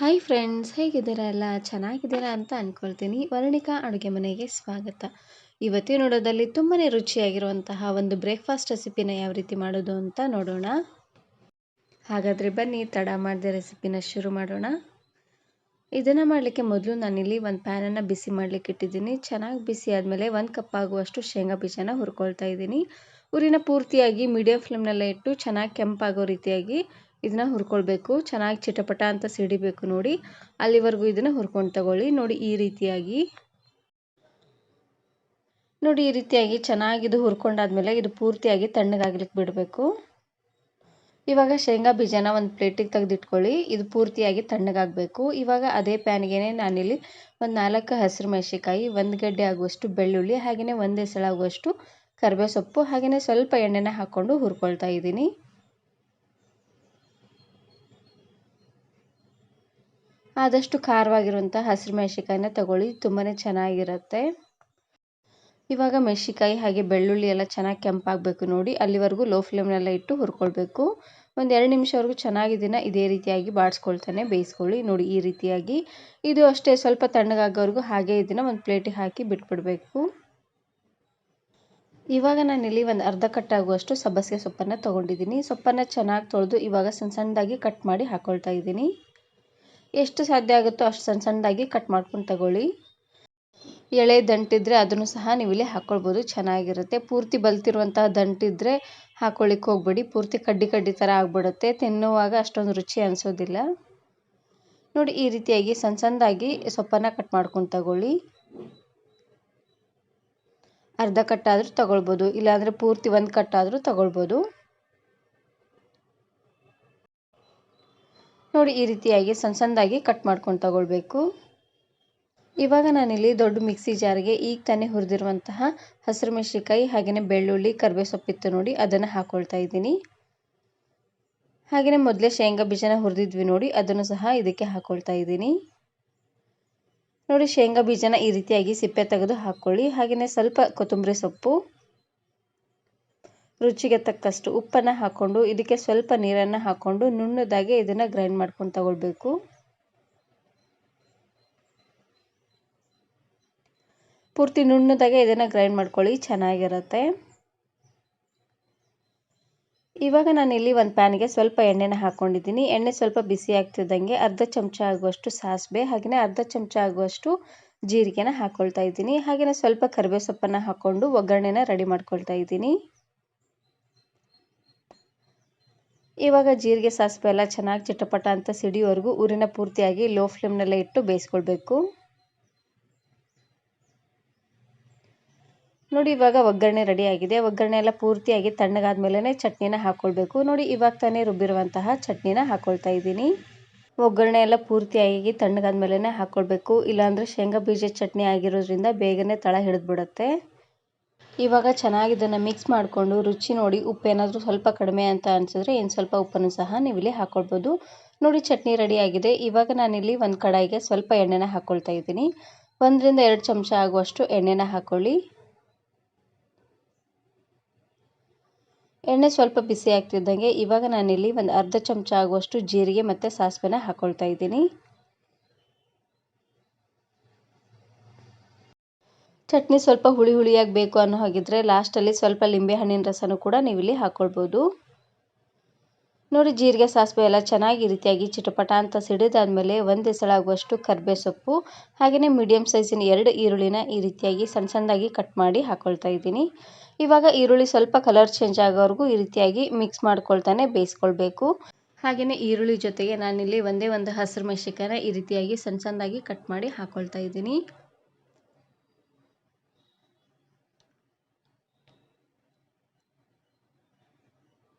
Hi friends, ಹೇಗಿದ್ದೀರಾ? ಎಲ್ಲ ಚೆನ್ನಾಗಿದ್ದೀರಾ ಅಂತ ಅಂದ್ಕೊಳ್ತೀನಿ. ವರ್ಣಿಕಾ ಅಡುಗೆ ಮನೆಗೆ ಸ್ವಾಗತ. ಇವತ್ತಿನ ನೋಡೋದಲ್ಲಿ ತುಂಬಾ ರುಚಿಯಾಗಿರುವಂತಹ ಒಂದು ಬ್ರೇಕ್ಫಾಸ್ಟ್ ರೆಸಿಪಿನ ಯಾವ ರೀತಿ ಮಾಡೋದು ಅಂತ ನೋಡೋಣ. ಹಾಗಾದರೆ ಬನ್ನಿ, ತಡ ಮಾಡದೆ ರೆಸಿಪಿನ ಶುರು ಮಾಡೋಣ. ಇದನ್ನು ಮಾಡಲಿಕ್ಕೆ ಮೊದಲು ನಾನಿಲ್ಲಿ ಒಂದು ಪ್ಯಾನನ್ನು ಬಿಸಿ ಮಾಡಲಿಕ್ಕೆ ಇಟ್ಟಿದ್ದೀನಿ. ಚೆನ್ನಾಗಿ ಬಿಸಿ ಆದಮೇಲೆ 1 ಕಪ್ ಆಗುವಷ್ಟು ಶೇಂಗಾ ಬೀಜನ ಹುರ್ಕೊಳ್ತಾ ಇದ್ದೀನಿ. ಉರಿನ ಪೂರ್ತಿಯಾಗಿ ಮೀಡಿಯಂ ಫ್ಲೇಮ್ನಲ್ಲೇ ಇಟ್ಟು ಚೆನ್ನಾಗಿ ಕೆಂಪಾಗೋ ರೀತಿಯಾಗಿ ಇದನ್ನ ಹುರ್ಕೊಳ್ಬೇಕು. ಚೆನ್ನಾಗಿ ಚಿಟಪಟ ಅಂತ ಸಿಡಿಬೇಕು ನೋಡಿ, ಅಲ್ಲಿವರೆಗೂ ಇದನ್ನು ಹುರ್ಕೊಂಡು ತಗೊಳ್ಳಿ. ನೋಡಿ ಈ ರೀತಿಯಾಗಿ ಚೆನ್ನಾಗಿ ಇದು ಹುರ್ಕೊಂಡಾದ್ಮೇಲೆ ಇದು ಪೂರ್ತಿಯಾಗಿ ತಣ್ಣಗಾಗ್ಲಿಕ್ಕೆ ಬಿಡಬೇಕು. ಇವಾಗ ಶೇಂಗಾ ಬೀಜನ ಒಂದು ಪ್ಲೇಟಿಗೆ ತೆಗೆದಿಟ್ಕೊಳ್ಳಿ. ಇದು ಪೂರ್ತಿಯಾಗಿ ತಣ್ಣಗಾಗಬೇಕು. ಇವಾಗ ಅದೇ ಪ್ಯಾನ್ಗೆ ನಾನಿಲ್ಲಿ ಒಂದು 4 ಹಸಿರು ಮೆಣಸಿನಕಾಯಿ, 1 ಗಡ್ಡೆ ಆಗುವಷ್ಟು ಬೆಳ್ಳುಳ್ಳಿ, ಹಾಗೆಯೇ 1 ಎಸಳಾಗುವಷ್ಟು ಕರಿಬೇವು ಸೊಪ್ಪು, ಹಾಗೆಯೇ ಸ್ವಲ್ಪ ಎಣ್ಣೆನ ಹಾಕ್ಕೊಂಡು ಹುರ್ಕೊಳ್ತಾ ಇದ್ದೀನಿ. ಆದಷ್ಟು ಖಾರವಾಗಿರುವಂಥ ಹಸಿರು ಮೆಣಸಿನಕಾಯಿನ ತಗೊಳ್ಳಿ, ತುಂಬಾ ಚೆನ್ನಾಗಿರುತ್ತೆ. ಇವಾಗ ಮೆಣಸಿನಕಾಯಿ ಹಾಗೆ ಬೆಳ್ಳುಳ್ಳಿ ಎಲ್ಲ ಚೆನ್ನಾಗಿ ಕೆಂಪಾಗಬೇಕು ನೋಡಿ, ಅಲ್ಲಿವರೆಗೂ ಲೋ ಫ್ಲೇಮ್ನೆಲ್ಲ ಇಟ್ಟು ಹುರ್ಕೊಳ್ಬೇಕು. ಒಂದು 2 ನಿಮಿಷವರೆಗೂ ಚೆನ್ನಾಗಿ ಇದನ್ನು ಇದೇ ರೀತಿಯಾಗಿ ಬಾಡಿಸ್ಕೊಳ್ತಾನೆ ಬೇಯಿಸ್ಕೊಳ್ಳಿ. ನೋಡಿ ಈ ರೀತಿಯಾಗಿ ಇದು ಅಷ್ಟೇ ಸ್ವಲ್ಪ ತಣ್ಣಗಾಗೋವರೆಗೂ ಹಾಗೆ ಇದನ್ನು ಒಂದು ಪ್ಲೇಟಿಗೆ ಹಾಕಿ ಬಿಟ್ಬಿಡಬೇಕು. ಇವಾಗ ನಾನಿಲ್ಲಿ ಒಂದು ಅರ್ಧ ಕಟ್ಟಾಗುವಷ್ಟು ಸಬ್ಬಸಿಗೆ ಸೊಪ್ಪನ್ನು ತೊಗೊಂಡಿದ್ದೀನಿ. ಸೊಪ್ಪನ್ನು ಚೆನ್ನಾಗಿ ತೊಳೆದು ಇವಾಗ ಸಣ್ಣ ಸಣ್ಣದಾಗಿ ಕಟ್ ಮಾಡಿ ಹಾಕ್ಕೊಳ್ತಾ ಇದ್ದೀನಿ. ಎಷ್ಟು ಸಾಧ್ಯ ಆಗುತ್ತೋ ಅಷ್ಟು ಸಣ್ಣ ಸಣ್ಣದಾಗಿ ಕಟ್ ಮಾಡ್ಕೊಂಡು ತಗೊಳ್ಳಿ. ಎಳೆ ದಂಟಿದ್ರೆ ಅದನ್ನು ಸಹ ನೀವು ಇಲ್ಲಿ ಹಾಕ್ಕೊಳ್ಬೋದು, ಚೆನ್ನಾಗಿರುತ್ತೆ. ಪೂರ್ತಿ ಬಲ್ತಿರುವಂತಹ ದಂಟಿದ್ರೆ ಹಾಕ್ಕೊಳ್ಳಿಕ್ಕೆ ಹೋಗ್ಬೇಡಿ, ಪೂರ್ತಿ ಕಡ್ಡಿ ಕಡ್ಡಿ ಥರ ಆಗ್ಬಿಡುತ್ತೆ, ತಿನ್ನುವಾಗ ಅಷ್ಟೊಂದು ರುಚಿ ಅನಿಸೋದಿಲ್ಲ. ನೋಡಿ ಈ ರೀತಿಯಾಗಿ ಸಣ್ಣ ಸಣ್ಣದಾಗಿ ಸೊಪ್ಪನ್ನು ಕಟ್ ಮಾಡ್ಕೊಂಡು ತಗೊಳ್ಳಿ. ಅರ್ಧ ಕಟ್ಟಾದರೂ ತಗೊಳ್ಬೋದು, ಇಲ್ಲಾಂದರೆ ಪೂರ್ತಿ 1 ಕಟ್ಟಾದರೂ ತಗೊಳ್ಬೋದು. ನೋಡಿ ಈ ರೀತಿಯಾಗಿ ಸಣ್ಣ ಸಣ್ಣದಾಗಿ ಕಟ್ ಮಾಡ್ಕೊಂಡು ತಗೊಳ್ಬೇಕು. ಇವಾಗ ನಾನಿಲ್ಲಿ ದೊಡ್ಡ ಮಿಕ್ಸಿ ಜಾರ್ಗೆ ಈಗ ತಾನೇ ಹುರಿದಿರುವಂತಹ ಹಸಿರು ಮೆಣಸಿನಕಾಯಿ ಹಾಗೆಯೇ ಬೆಳ್ಳುಳ್ಳಿ ಕರಿಬೇವು ಸೊಪ್ಪಿತ್ತು ನೋಡಿ, ಅದನ್ನು ಹಾಕ್ಕೊಳ್ತಾ ಇದ್ದೀನಿ. ಹಾಗೆಯೇ ಮೊದಲೇ ಶೇಂಗಾ ಬೀಜನ ಹುರಿದಿದ್ವಿ ನೋಡಿ, ಅದನ್ನು ಸಹ ಇದಕ್ಕೆ ಹಾಕ್ಕೊಳ್ತಾ ಇದ್ದೀನಿ. ನೋಡಿ ಶೇಂಗಾ ಬೀಜನ ಈ ರೀತಿಯಾಗಿ ಸಿಪ್ಪೆ ತೆಗೆದು ಹಾಕ್ಕೊಳ್ಳಿ. ಹಾಗೆಯೇ ಸ್ವಲ್ಪ ಕೊತ್ತಂಬರಿ ಸೊಪ್ಪು, ರುಚಿಗೆ ತಕ್ಕಷ್ಟು ಉಪ್ಪನ್ನು ಹಾಕ್ಕೊಂಡು ಇದಕ್ಕೆ ಸ್ವಲ್ಪ ನೀರನ್ನು ಹಾಕ್ಕೊಂಡು ನುಣ್ಣದಾಗೆ ಇದನ್ನು ಗ್ರೈಂಡ್ ಮಾಡ್ಕೊಂಡು ತಗೊಳ್ಬೇಕು. ಪೂರ್ತಿ ನುಣ್ಣದಾಗೆ ಇದನ್ನು ಗ್ರೈಂಡ್ ಮಾಡ್ಕೊಳ್ಳಿ, ಚೆನ್ನಾಗಿರುತ್ತೆ. ಇವಾಗ ನಾನಿಲ್ಲಿ ಒಂದು ಪ್ಯಾನ್ಗೆ ಸ್ವಲ್ಪ ಎಣ್ಣೆನ ಹಾಕ್ಕೊಂಡಿದ್ದೀನಿ. ಎಣ್ಣೆ ಸ್ವಲ್ಪ ಬಿಸಿ ಆಗ್ತಿದ್ದಂಗೆ ಅರ್ಧ ಚಮಚ ಆಗುವಷ್ಟು ಸಾಸಿವೆ ಹಾಗೆಯೇ ಅರ್ಧ ಚಮಚ ಆಗುವಷ್ಟು ಜೀರಿಗೆನ ಹಾಕ್ಕೊಳ್ತಾ ಇದ್ದೀನಿ. ಹಾಗೆಯೇ ಸ್ವಲ್ಪ ಕರಿಬೇವು ಸೊಪ್ಪನ್ನು ಹಾಕ್ಕೊಂಡು ಒಗ್ಗರಣೆನ ರೆಡಿ ಮಾಡ್ಕೊಳ್ತಾ ಇದ್ದೀನಿ. ಇವಾಗ ಜೀರಿಗೆ ಸಾಸಿವೆ ಎಲ್ಲ ಚೆನ್ನಾಗಿ ಚಿಟಪಟ ಅಂತ ಸಿಡಿಯೋವರೆಗೂ ಊರಿನ ಪೂರ್ತಿಯಾಗಿ ಲೋ ಫ್ಲೇಮ್ನಲ್ಲೇ ಇಟ್ಟು ಬೇಯಿಸ್ಕೊಳ್ಬೇಕು. ನೋಡಿ ಇವಾಗ ಒಗ್ಗರಣೆ ರೆಡಿ ಆಗಿದೆ. ಒಗ್ಗರಣೆ ಎಲ್ಲ ಪೂರ್ತಿಯಾಗಿ ತಣ್ಣಗಾದ್ಮೇಲೆ ಚಟ್ನಿನ ಹಾಕ್ಕೊಳ್ಬೇಕು. ನೋಡಿ ಇವಾಗ ತಾನೇ ರುಬ್ಬಿರುವಂತಹ ಚಟ್ನಿನ ಹಾಕ್ಕೊಳ್ತಾ ಇದ್ದೀನಿ. ಒಗ್ಗರಣೆ ಎಲ್ಲ ಪೂರ್ತಿಯಾಗಿ ತಣ್ಣಗಾದ್ಮೇಲೆ ಹಾಕ್ಕೊಳ್ಬೇಕು, ಇಲ್ಲಾಂದರೆ ಶೇಂಗಾ ಬೀಜದ ಚಟ್ನಿ ಆಗಿರೋದ್ರಿಂದ ಬೇಗನೆ ತಳ ಹಿಡಿದ್ಬಿಡುತ್ತೆ. ಇವಾಗ ಚೆನ್ನಾಗಿ ಇದನ್ನು ಮಿಕ್ಸ್ ಮಾಡಿಕೊಂಡು ರುಚಿ ನೋಡಿ, ಉಪ್ಪೇನಾದರೂ ಸ್ವಲ್ಪ ಕಡಿಮೆ ಅಂತ ಅನಿಸಿದ್ರೆ ಇನ್ನು ಸ್ವಲ್ಪ ಉಪ್ಪನ್ನು ಸಹ ನೀವು ಇಲ್ಲಿ ಹಾಕ್ಕೊಳ್ಬೋದು. ನೋಡಿ ಚಟ್ನಿ ರೆಡಿ ಆಗಿದೆ. ಇವಾಗ ನಾನಿಲ್ಲಿ ಒಂದು ಕಡಾಯಿಗೆ ಸ್ವಲ್ಪ ಎಣ್ಣೆನ ಹಾಕ್ಕೊಳ್ತಾ ಇದ್ದೀನಿ. 1 ರಿಂದ 2 ಚಮಚ ಆಗುವಷ್ಟು ಎಣ್ಣೆನ ಹಾಕ್ಕೊಳ್ಳಿ. ಎಣ್ಣೆ ಸ್ವಲ್ಪ ಬಿಸಿ ಆಗ್ತಿದ್ದಂಗೆ ಇವಾಗ ನಾನಿಲ್ಲಿ ಒಂದು ಅರ್ಧ ಚಮಚ ಆಗುವಷ್ಟು ಜೀರಿಗೆ ಮತ್ತು ಸಾಸಿವೆನ ಹಾಕ್ಕೊಳ್ತಾ ಇದ್ದೀನಿ. ಚಟ್ನಿ ಸ್ವಲ್ಪ ಹುಳಿ ಹುಳಿಯಾಗಿ ಬೇಕು ಅನ್ನೋ ಹಾಗಿದ್ರೆ ಲಾಸ್ಟಲ್ಲಿ ಸ್ವಲ್ಪ ಲಿಂಬೆ ಹಣ್ಣಿನ ರಸನೂ ಕೂಡ ನೀವು ಇಲ್ಲಿ ಹಾಕ್ಕೊಳ್ಬೋದು. ನೋಡಿ ಜೀರಿಗೆ ಸಾಸಿವೆ ಎಲ್ಲ ಚೆನ್ನಾಗಿ ಈ ರೀತಿಯಾಗಿ ಚಿಟಪಟ ಅಂತ ಸಿಡಿದಾದ್ಮೇಲೆ 1 ಎಸಳಾಗುವಷ್ಟು ಕರಿಬೇವು ಸೊಪ್ಪು ಹಾಗೆಯೇ ಮೀಡಿಯಂ ಸೈಜಿನ 2 ಈರುಳ್ಳಿನ ಈ ರೀತಿಯಾಗಿ ಸಣ್ಣ ಸಣ್ಣದಾಗಿ ಕಟ್ ಮಾಡಿ ಹಾಕ್ಕೊಳ್ತಾ ಇದ್ದೀನಿ. ಇವಾಗ ಈರುಳ್ಳಿ ಸ್ವಲ್ಪ ಕಲರ್ ಚೇಂಜ್ ಆಗೋವರೆಗೂ ಈ ರೀತಿಯಾಗಿ ಮಿಕ್ಸ್ ಮಾಡ್ಕೊಳ್ತಾನೆ ಬೇಯಿಸ್ಕೊಳ್ಬೇಕು. ಹಾಗೆಯೇ ಈರುಳ್ಳಿ ಜೊತೆಗೆ ನಾನಿಲ್ಲಿ ಒಂದೇ ಒಂದು ಹಸಿರು ಮೆಣಸಿನಕಾಯಿನ ಈ ರೀತಿಯಾಗಿ ಸಣ್ಣ ಸಣ್ಣದಾಗಿ ಕಟ್ ಮಾಡಿ ಹಾಕ್ಕೊಳ್ತಾ ಇದ್ದೀನಿ.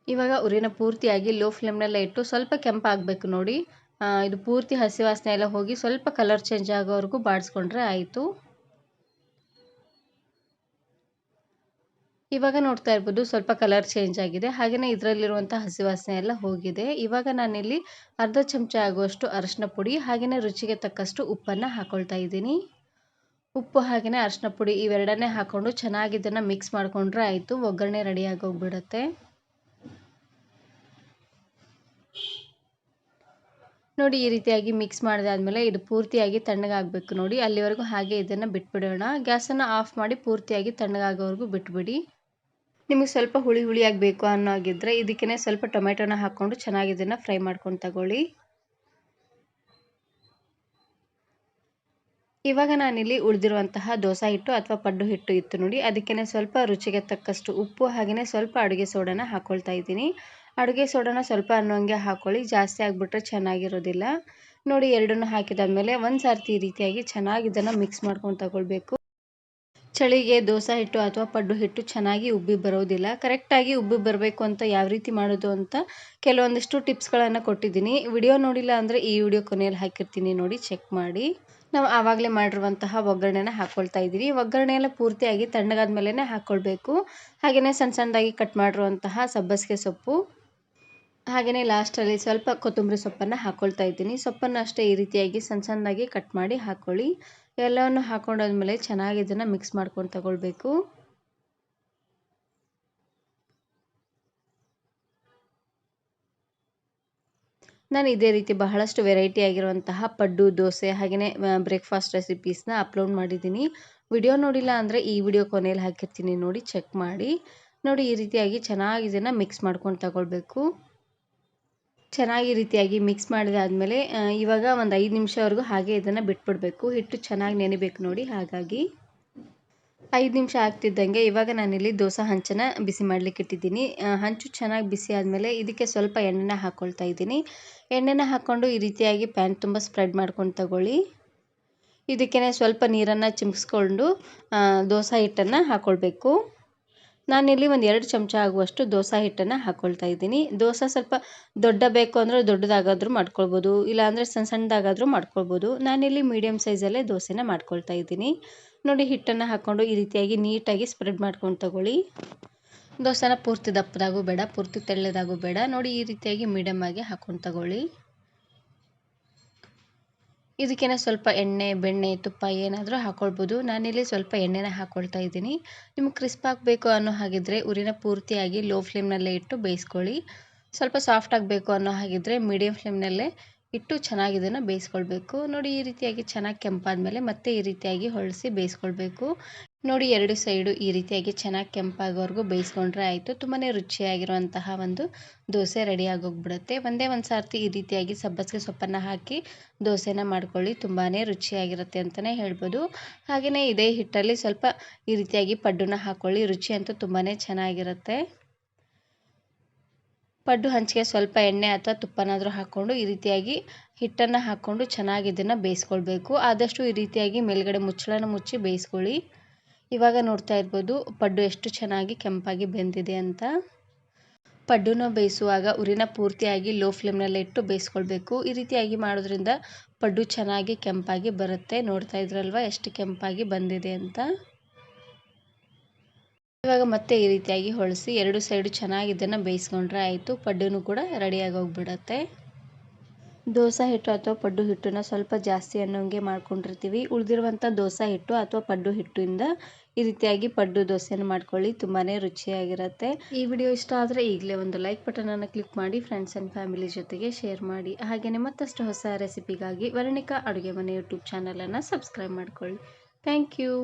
ಇವಾಗ ಉರಿನ ಪೂರ್ತಿಯಾಗಿ ಲೋ ಫ್ಲೇಮ್ನಲ್ಲೇ ಇಟ್ಟು ಸ್ವಲ್ಪ ಕೆಂಪಾಗಬೇಕು ನೋಡಿ, ಇದು ಪೂರ್ತಿ ಹಸಿ ವಾಸನೆ ಎಲ್ಲ ಹೋಗಿ ಸ್ವಲ್ಪ ಕಲರ್ ಚೇಂಜ್ ಆಗೋವರೆಗೂ ಬಾಡಿಸ್ಕೊಂಡ್ರೆ ಆಯಿತು. ಇವಾಗ ನೋಡ್ತಾ ಇರ್ಬೋದು ಸ್ವಲ್ಪ ಕಲರ್ ಚೇಂಜ್ ಆಗಿದೆ, ಹಾಗೆಯೇ ಇದರಲ್ಲಿರುವಂಥ ಹಸಿ ವಾಸನೆ ಎಲ್ಲ ಹೋಗಿದೆ. ಇವಾಗ ನಾನಿಲ್ಲಿ ಅರ್ಧ ಚಮಚ ಆಗುವಷ್ಟು ಅರಿಶಿನ ಪುಡಿ ಹಾಗೆಯೇ ರುಚಿಗೆ ತಕ್ಕಷ್ಟು ಉಪ್ಪನ್ನು ಹಾಕ್ಕೊಳ್ತಾ ಇದ್ದೀನಿ. ಉಪ್ಪು ಹಾಗೆಯೇ ಅರಿಶಿನ ಪುಡಿ ಇವೆರಡನ್ನೇ ಹಾಕ್ಕೊಂಡು ಚೆನ್ನಾಗಿ ಇದನ್ನು ಮಿಕ್ಸ್ ಮಾಡಿಕೊಂಡ್ರೆ ಆಯಿತು, ಒಗ್ಗರಣೆ ರೆಡಿಯಾಗಿ ಹೋಗ್ಬಿಡುತ್ತೆ. ನೋಡಿ ಈ ರೀತಿಯಾಗಿ ಮಿಕ್ಸ್ ಮಾಡಿದಾದ್ಮೇಲೆ ಇದು ಪೂರ್ತಿಯಾಗಿ ತಣ್ಣಗಾಗಬೇಕು ನೋಡಿ. ಅಲ್ಲಿವರೆಗೂ ಹಾಗೆ ಇದನ್ನು ಬಿಟ್ಬಿಡೋಣ. ಗ್ಯಾಸನ್ನು ಆಫ್ ಮಾಡಿ ಪೂರ್ತಿಯಾಗಿ ತಣ್ಣಗಾಗೋವರೆಗೂ ಬಿಟ್ಬಿಡಿ. ನಿಮಗೆ ಸ್ವಲ್ಪ ಹುಳಿ ಹುಳಿಯಾಗಿ ಬೇಕು ಅನ್ನೋ ಹಾಗಿದ್ರೆ ಇದಕ್ಕೇ ಸ್ವಲ್ಪ ಟೊಮೆಟೊನ ಹಾಕ್ಕೊಂಡು ಚೆನ್ನಾಗಿ ಇದನ್ನು ಫ್ರೈ ಮಾಡ್ಕೊಂಡು ತಗೊಳ್ಳಿ. ಇವಾಗ ನಾನಿಲ್ಲಿ ಉಳಿದಿರುವಂತಹ ದೋಸೆ ಹಿಟ್ಟು ಅಥವಾ ಪಡ್ಡು ಹಿಟ್ಟು ಇತ್ತು ನೋಡಿ, ಅದಕ್ಕೇ ಸ್ವಲ್ಪ ರುಚಿಗೆ ತಕ್ಕಷ್ಟು ಉಪ್ಪು ಹಾಗೆಯೇ ಸ್ವಲ್ಪ ಅಡುಗೆ ಸೋಡಾನ ಹಾಕ್ಕೊಳ್ತಾ ಇದ್ದೀನಿ. ಅಡುಗೆ ಸೋಡಾನ ಸ್ವಲ್ಪ ಅನ್ನೋಂಗೆ ಹಾಕ್ಕೊಳ್ಳಿ, ಜಾಸ್ತಿ ಆಗಿಬಿಟ್ರೆ ಚೆನ್ನಾಗಿರೋದಿಲ್ಲ. ನೋಡಿ ಎರಡನ್ನೂ ಹಾಕಿದಾದ್ಮೇಲೆ ಒಂದು ಸಾರ್ತಿ ಈ ರೀತಿಯಾಗಿ ಚೆನ್ನಾಗಿ ಇದನ್ನು ಮಿಕ್ಸ್ ಮಾಡ್ಕೊಂಡು ತಗೊಳ್ಬೇಕು. ಚಳಿಗೆ ದೋಸೆ ಹಿಟ್ಟು ಅಥವಾ ಪಡ್ಡು ಹಿಟ್ಟು ಚೆನ್ನಾಗಿ ಉಬ್ಬಿ ಬರೋದಿಲ್ಲ. ಕರೆಕ್ಟಾಗಿ ಉಬ್ಬಿ ಬರಬೇಕು ಅಂತ ಯಾವ ರೀತಿ ಮಾಡೋದು ಅಂತ ಕೆಲವೊಂದಿಷ್ಟು ಟಿಪ್ಸ್ಗಳನ್ನು ಕೊಟ್ಟಿದ್ದೀನಿ. ವಿಡಿಯೋ ನೋಡಿಲ್ಲ ಅಂದರೆ ಈ ವಿಡಿಯೋ ಕೊನೆಯಲ್ಲಿ ಹಾಕಿರ್ತೀನಿ ನೋಡಿ, ಚೆಕ್ ಮಾಡಿ. ನಾವು ಆವಾಗಲೇ ಮಾಡಿರುವಂತಹ ಒಗ್ಗರಣೆನ ಹಾಕ್ಕೊಳ್ತಾ ಇದ್ದೀವಿ. ಒಗ್ಗರಣೆ ಎಲ್ಲ ಪೂರ್ತಿಯಾಗಿ ತಣ್ಣಗಾದ ಮೇಲೇ ಹಾಕ್ಕೊಳ್ಬೇಕು. ಹಾಗೆಯೇ ಸಣ್ಣ ಸಣ್ಣದಾಗಿ ಕಟ್ ಮಾಡಿರುವಂತಹ ಸಬ್ಬಸಿಗೆ ಸೊಪ್ಪು, ಹಾಗೆಯೇ ಲಾಸ್ಟಲ್ಲಿ ಸ್ವಲ್ಪ ಕೊತ್ತಂಬರಿ ಸೊಪ್ಪನ್ನು ಹಾಕ್ಕೊಳ್ತಾ ಇದ್ದೀನಿ. ಸೊಪ್ಪನ್ನು ಅಷ್ಟೇ ಈ ರೀತಿಯಾಗಿ ಸಣ್ಣ ಸಣ್ಣದಾಗಿ ಕಟ್ ಮಾಡಿ ಹಾಕ್ಕೊಳ್ಳಿ. ಎಲ್ಲವನ್ನು ಹಾಕ್ಕೊಂಡಾದ್ಮೇಲೆ ಚೆನ್ನಾಗಿ ಇದನ್ನು ಮಿಕ್ಸ್ ಮಾಡ್ಕೊಂಡು ತಗೊಳ್ಬೇಕು. ನಾನು ಇದೇ ರೀತಿ ಬಹಳಷ್ಟು ವೆರೈಟಿ ಆಗಿರುವಂತಹ ಪಡ್ಡು, ದೋಸೆ ಹಾಗೆಯೇ ಬ್ರೇಕ್ಫಾಸ್ಟ್ ರೆಸಿಪೀಸ್ನ ಅಪ್ಲೋಡ್ ಮಾಡಿದ್ದೀನಿ. ವಿಡಿಯೋ ನೋಡಿಲ್ಲ ಅಂದರೆ ಈ ವಿಡಿಯೋ ಕೊನೆಯಲ್ಲಿ ಹಾಕಿರ್ತೀನಿ ನೋಡಿ, ಚೆಕ್ ಮಾಡಿ. ನೋಡಿ ಈ ರೀತಿಯಾಗಿ ಚೆನ್ನಾಗಿ ಇದನ್ನು ಮಿಕ್ಸ್ ಮಾಡ್ಕೊಂಡು ತಗೊಳ್ಬೇಕು. ಚೆನ್ನಾಗಿ ಈ ರೀತಿಯಾಗಿ ಮಿಕ್ಸ್ ಮಾಡಿದಾದ್ಮೇಲೆ ಇವಾಗ ಒಂದು 5 ನಿಮಿಷವರೆಗೂ ಹಾಗೆ ಇದನ್ನು ಬಿಟ್ಬಿಡಬೇಕು. ಹಿಟ್ಟು ಚೆನ್ನಾಗಿ ನೆನಿಬೇಕು ನೋಡಿ. ಹಾಗಾಗಿ 5 ನಿಮಿಷ ಆಗ್ತಿದ್ದಂಗೆ ಇವಾಗ ನಾನಿಲ್ಲಿ ದೋಸೆ ಹಂಚನ್ನು ಬಿಸಿ ಮಾಡಲಿಕ್ಕೆ ಇಟ್ಟಿದ್ದೀನಿ. ಹಂಚು ಚೆನ್ನಾಗಿ ಬಿಸಿ ಆದಮೇಲೆ ಇದಕ್ಕೆ ಸ್ವಲ್ಪ ಎಣ್ಣೆನ ಹಾಕ್ಕೊಳ್ತಾ ಇದ್ದೀನಿ. ಎಣ್ಣೆನ ಹಾಕ್ಕೊಂಡು ಈ ರೀತಿಯಾಗಿ ಪ್ಯಾನ್ ತುಂಬ ಸ್ಪ್ರೆಡ್ ಮಾಡ್ಕೊಂಡು ತಗೊಳ್ಳಿ. ಇದಕ್ಕೇ ಸ್ವಲ್ಪ ನೀರನ್ನು ಚಿಮ್ಸ್ಕೊಂಡು ದೋಸೆ ಹಿಟ್ಟನ್ನು ಹಾಕ್ಕೊಳ್ಬೇಕು. ನಾನಿಲ್ಲಿ ಒಂದು 2 ಚಮಚ ಆಗುವಷ್ಟು ದೋಸೆ ಹಿಟ್ಟನ್ನು ಹಾಕ್ಕೊಳ್ತಾ ಇದ್ದೀನಿ. ದೋಸೆ ಸ್ವಲ್ಪ ದೊಡ್ಡ ಬೇಕು ಅಂದರೆ ದೊಡ್ಡದಾಗಾದರೂ ಮಾಡ್ಕೊಳ್ಬೋದು, ಇಲ್ಲಾಂದರೆ ಸಣ್ಣ ಸಣ್ಣದಾಗಾದರೂ ಮಾಡ್ಕೊಳ್ಬೋದು. ನಾನಿಲ್ಲಿ ಮೀಡಿಯಮ್ ಸೈಜಲ್ಲೇ ದೋಸೆನ ಮಾಡ್ಕೊಳ್ತಾ ಇದ್ದೀನಿ. ನೋಡಿ ಹಿಟ್ಟನ್ನು ಹಾಕ್ಕೊಂಡು ಈ ರೀತಿಯಾಗಿ ನೀಟಾಗಿ ಸ್ಪ್ರೆಡ್ ಮಾಡ್ಕೊಂಡು ತಗೊಳ್ಳಿ. ದೋಸೆನ ಪೂರ್ತಿ ದಪ್ಪದಾಗೂ ಬೇಡ, ಪೂರ್ತಿ ತೆಳ್ಳದಾಗೂ ಬೇಡ. ನೋಡಿ ಈ ರೀತಿಯಾಗಿ ಮೀಡಿಯಮ್ ಆಗಿ ಹಾಕ್ಕೊಂಡು ತಗೊಳ್ಳಿ. ಇದಕ್ಕೇ ಸ್ವಲ್ಪ ಎಣ್ಣೆ, ಬೆಣ್ಣೆ, ತುಪ್ಪ ಏನಾದರೂ ಹಾಕ್ಕೊಳ್ಬೋದು. ನಾನಿಲ್ಲಿ ಸ್ವಲ್ಪ ಎಣ್ಣೆನ ಹಾಕ್ಕೊಳ್ತಾ ಇದ್ದೀನಿ. ನಿಮ್ಗೆ ಕ್ರಿಸ್ಪ್ ಆಗಬೇಕು ಅನ್ನೋ ಹಾಗಿದ್ರೆ ಉರಿನ ಪೂರ್ತಿಯಾಗಿ ಲೋ ಫ್ಲೇಮ್ನಲ್ಲೇ ಇಟ್ಟು ಬೇಯಿಸ್ಕೊಳ್ಳಿ. ಸ್ವಲ್ಪ ಸಾಫ್ಟ್ ಆಗಬೇಕು ಅನ್ನೋ ಹಾಗಿದ್ರೆ ಮೀಡಿಯಮ್ ಫ್ಲೇಮ್ನಲ್ಲೇ ಇಟ್ಟು ಚೆನ್ನಾಗಿ ಇದನ್ನು ಬೇಯಿಸ್ಕೊಳ್ಬೇಕು. ನೋಡಿ ಈ ರೀತಿಯಾಗಿ ಚೆನ್ನಾಗಿ ಕೆಂಪಾದಮೇಲೆ ಮತ್ತೆ ಈ ರೀತಿಯಾಗಿ ಹೊಳಿಸಿ ಬೇಯಿಸ್ಕೊಳ್ಬೇಕು. ನೋಡಿ ಎರಡು ಸೈಡು ಈ ರೀತಿಯಾಗಿ ಚೆನ್ನಾಗಿ ಕೆಂಪಾಗೋವರೆಗೂ ಬೇಯಿಸ್ಕೊಂಡ್ರೆ ಆಯಿತು. ತುಂಬಾ ರುಚಿಯಾಗಿರುವಂತಹ ಒಂದು ದೋಸೆ ರೆಡಿ ಆಗೋಗ್ಬಿಡುತ್ತೆ. ಒಂದೇ ಒಂದು ಸಾರ್ತಿ ಈ ರೀತಿಯಾಗಿ ಸಬ್ಬಸಿಗೆ ಸೊಪ್ಪನ್ನು ಹಾಕಿ ದೋಸೆನ ಮಾಡ್ಕೊಳ್ಳಿ, ತುಂಬಾ ರುಚಿಯಾಗಿರುತ್ತೆ ಅಂತಲೇ ಹೇಳ್ಬೋದು. ಹಾಗೆಯೇ ಇದೇ ಹಿಟ್ಟಲ್ಲಿ ಸ್ವಲ್ಪ ಈ ರೀತಿಯಾಗಿ ಪಡ್ಡನ್ನ ಹಾಕ್ಕೊಳ್ಳಿ, ರುಚಿ ಅಂತೂ ತುಂಬಾ ಚೆನ್ನಾಗಿರುತ್ತೆ. ಪಡ್ಡು ಹಂಚಿಗೆ ಸ್ವಲ್ಪ ಎಣ್ಣೆ ಅಥವಾ ತುಪ್ಪನಾದರೂ ಹಾಕ್ಕೊಂಡು ಈ ರೀತಿಯಾಗಿ ಹಿಟ್ಟನ್ನು ಹಾಕ್ಕೊಂಡು ಚೆನ್ನಾಗಿ ಇದನ್ನು ಬೇಯಿಸ್ಕೊಳ್ಬೇಕು. ಆದಷ್ಟು ಈ ರೀತಿಯಾಗಿ ಮೇಲ್ಗಡೆ ಮುಚ್ಚಳನ ಮುಚ್ಚಿ ಬೇಯಿಸ್ಕೊಳ್ಳಿ. ಇವಾಗ ನೋಡ್ತಾ ಇರ್ಬೋದು ಪಡ್ಡು ಎಷ್ಟು ಚೆನ್ನಾಗಿ ಕೆಂಪಾಗಿ ಬೆಂದಿದೆ ಅಂತ. ಪಡ್ಡುನ ಬೇಯಿಸುವಾಗ ಉರಿನ ಪೂರ್ತಿಯಾಗಿ ಲೋ ಫ್ಲೇಮ್ನಲ್ಲೇ ಇಟ್ಟು ಬೇಯಿಸ್ಕೊಳ್ಬೇಕು. ಈ ರೀತಿಯಾಗಿ ಮಾಡೋದ್ರಿಂದ ಪಡ್ಡು ಚೆನ್ನಾಗಿ ಕೆಂಪಾಗಿ ಬರುತ್ತೆ. ನೋಡ್ತಾ ಇದ್ರಲ್ವ ಎಷ್ಟು ಕೆಂಪಾಗಿ ಬಂದಿದೆ ಅಂತ. ಇವಾಗ ಮತ್ತೆ ಈ ರೀತಿಯಾಗಿ ಹೊಳಿಸಿ ಎರಡು ಸೈಡು ಚೆನ್ನಾಗಿ ಇದನ್ನು ಬೇಯಿಸ್ಕೊಂಡ್ರೆ ಆಯಿತು. ಪಡ್ಡುನು ಕೂಡ ರೆಡಿಯಾಗಿ ಹೋಗ್ಬಿಡತ್ತೆ. ದೋಸೆ ಹಿಟ್ಟು ಅಥವಾ ಪಡ್ಡು ಹಿಟ್ಟನ್ನ ಸ್ವಲ್ಪ ಜಾಸ್ತಿ ಅನ್ನೋಂಗೆ ಮಾಡ್ಕೊಂಡಿರ್ತೀವಿ. ಉಳಿದಿರುವಂಥ ದೋಸೆ ಹಿಟ್ಟು ಅಥವಾ ಪಡ್ಡು ಹಿಟ್ಟಿಂದ ಈ ರೀತಿಯಾಗಿ ಪಡ್ಡು ದೋಸೆನ ಮಾಡ್ಕೊಳ್ಳಿ, ತುಂಬಾ ರುಚಿಯಾಗಿರುತ್ತೆ. ಈ ವಿಡಿಯೋ ಇಷ್ಟ ಆದರೆ ಈಗಲೇ ಒಂದು ಲೈಕ್ ಬಟನನ್ನು ಕ್ಲಿಕ್ ಮಾಡಿ, ಫ್ರೆಂಡ್ಸ್ ಆ್ಯಂಡ್ ಫ್ಯಾಮಿಲಿ ಜೊತೆಗೆ ಶೇರ್ ಮಾಡಿ. ಹಾಗೆಯೇ ಮತ್ತಷ್ಟು ಹೊಸ ರೆಸಿಪಿಗಾಗಿ ವರ್ಣಿಕಾ ಅಡುಗೆ ಮನೆ ಯೂಟ್ಯೂಬ್ ಚಾನಲನ್ನು ಸಬ್ಸ್ಕ್ರೈಬ್ ಮಾಡ್ಕೊಳ್ಳಿ. Thank you.